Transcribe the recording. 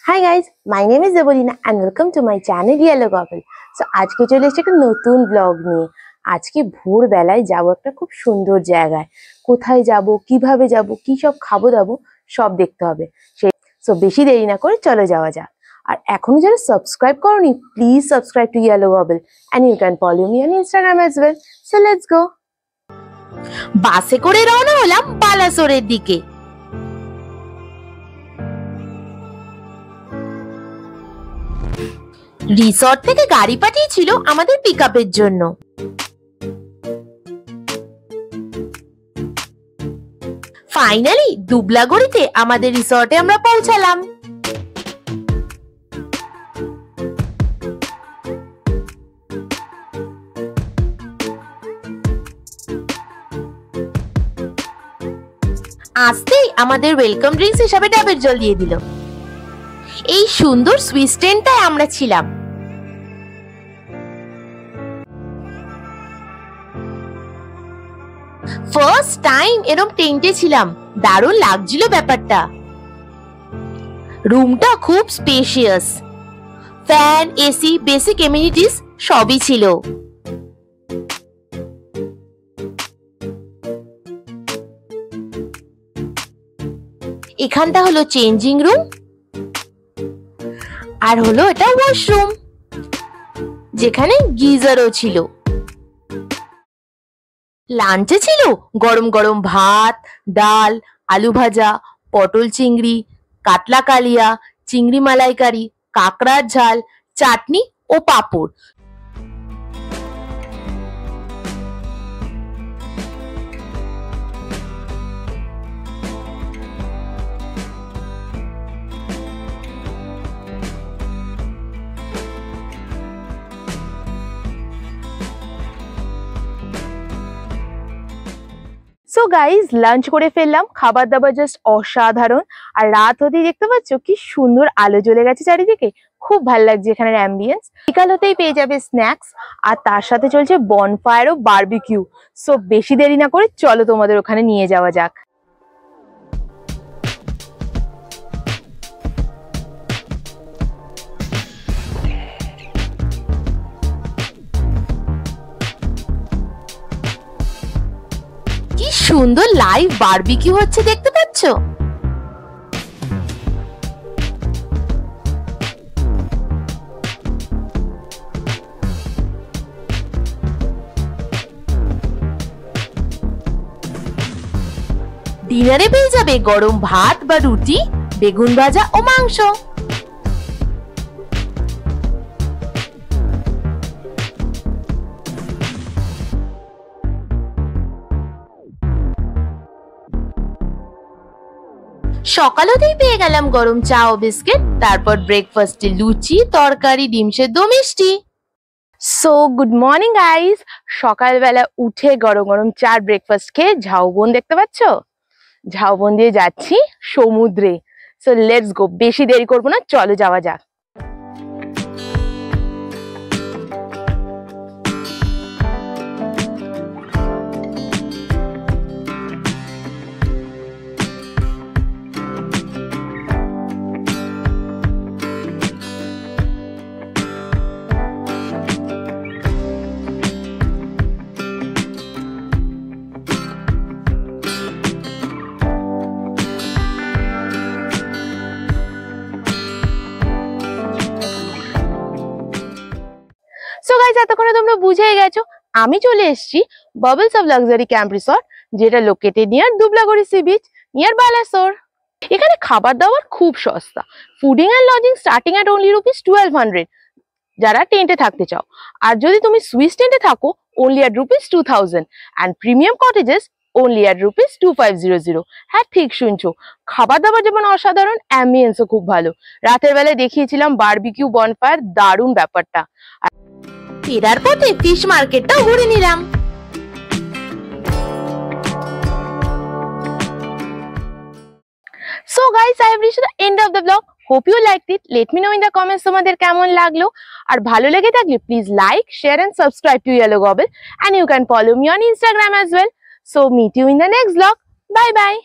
Hi guys, my name is Debolina and welcome to my channel Yellow Gobble. So আজকে চলে এসেছি একটা নতুন ব্লগ নিয়ে। আজকে ভোরবেলায় যাব একটা খুব সুন্দর জায়গায়। কোথায় যাব, কিভাবে যাব, কি সব খাবো দাবো সব দেখতে হবে। সো বেশি দেরি না করে চলে যাওয়া যাক। আর এখনো যারা সাবস্ক্রাইব করোনি, please subscribe to Yellow Gobble and you can follow me on Instagram as well. So let's go. বাসে করে রওনা হলাম বালাসোরের দিকে। রিসর্ট থেকে গাড়ি পাঠিয়েছিল আমাদের পিকআপের জন্য। ফাইনালি দুবলাগড়িতে আমাদের রিসর্টে আমরা পৌঁছালাম। আসতেই আমাদের ওয়েলকাম ড্রিঙ্কস হিসাবে ডাবের জল দিয়ে দিল। এই সুন্দর সুইস টেন্টটায় আমরা ছিলাম। ফার্স্ট টাইম এরকম টেন্টে ছিলাম, দারুণ লাগছিল ব্যাপারটা। রুমটা খুব spacious, fan, AC, basic amenities সবই ছিল। এখানটা হলো চেঞ্জিং রুম আর হলো এটা ওয়াশরুম, যেখানে গিজারও ছিল। লাঞ্চে ছিল গরম গরম ভাত, ডাল, আলু ভাজা, পটল চিংড়ি, কাতলা কালিয়া, চিংড়ি মালাইকারি, কাঁকড়ার ঝাল, চাটনি ও পাঁপড়। সো গাইজ লাঞ্চ করে ফেললাম, খাবার দাবার জাস্ট অসাধারণ। আর রাত হতেই দেখতে পাচ্ছ কি সুন্দর আলো জ্বলে গেছে চারিদিকে, খুব ভালো লাগছে এখানের অ্যাম্বিয়েন্স। বিকাল হতেই পেয়ে যাবে স্ন্যাক্স আর তার সাথে চলছে বনফায়ার ও বারবিকিউ। সো বেশি দেরি না করে চলো তোমাদের ওখানে নিয়ে যাওয়া যাক। সুন্দর লাইভ বারবিকিউ হচ্ছে দেখতে পাচ্ছ। ডিনারে পেয়ে যাবে গরম ভাত বা রুটি, বেগুন ভাজা ও মাংস। সকাল হতেই পেয়ে গেলাম গরম চা ও বিস্কিট, তারপর ব্রেকফাস্টে লুচি, তরকারি, ডিম সেদ্ধ, মিষ্টি। সো গুড মর্নিং গাইস, সকালবেলা উঠে গরম গরম চার ব্রেকফাস্ট খেয়ে ঝাউবন দেখতে পাচ্ছ, ঝাউবন দিয়ে যাচ্ছি সমুদ্রে। সো লেটস গো, বেশি দেরি করবো না, চলো যাওয়া যাক। সো গাইস এতক্ষণে তোমরা বুঝেই গেছো আমি চলে এসেছি bubbles of luxury camp resort, যেটা located near Dubalagadi sea beach near Balasore. এখানে খাবার দাবার খুব সস্তা, fooding and lodging starting at only ₹1200 যারা টেন্টে থাকতে চাও। আর যদি তুমি সুইস টেন্টে থাকো only at ₹2000 and premium cottages only at ₹2500। হ্যাঁ ঠিক শুনছো, খাবার দাবার যেমন অসাধারণ, অ্যাম্বিয়েন্সও খুব ভালো। রাতের বেলায় দেখিয়েছিলাম বারবিকিউ বনফায়ার, দারুণ ব্যাপারটা। ফেরার পথে ফিশ মার্কেটটাও ঘুরে নিলাম। So guys, I have reached the end of the vlog. Hope you liked it. Let me know in the comments তোমাদের কেমন লাগলো। আর ভালো লেগে থাকলে please like, share and subscribe to Yellow Gobble and you can follow me on Instagram as well. So meet you in the next vlog. Bye bye.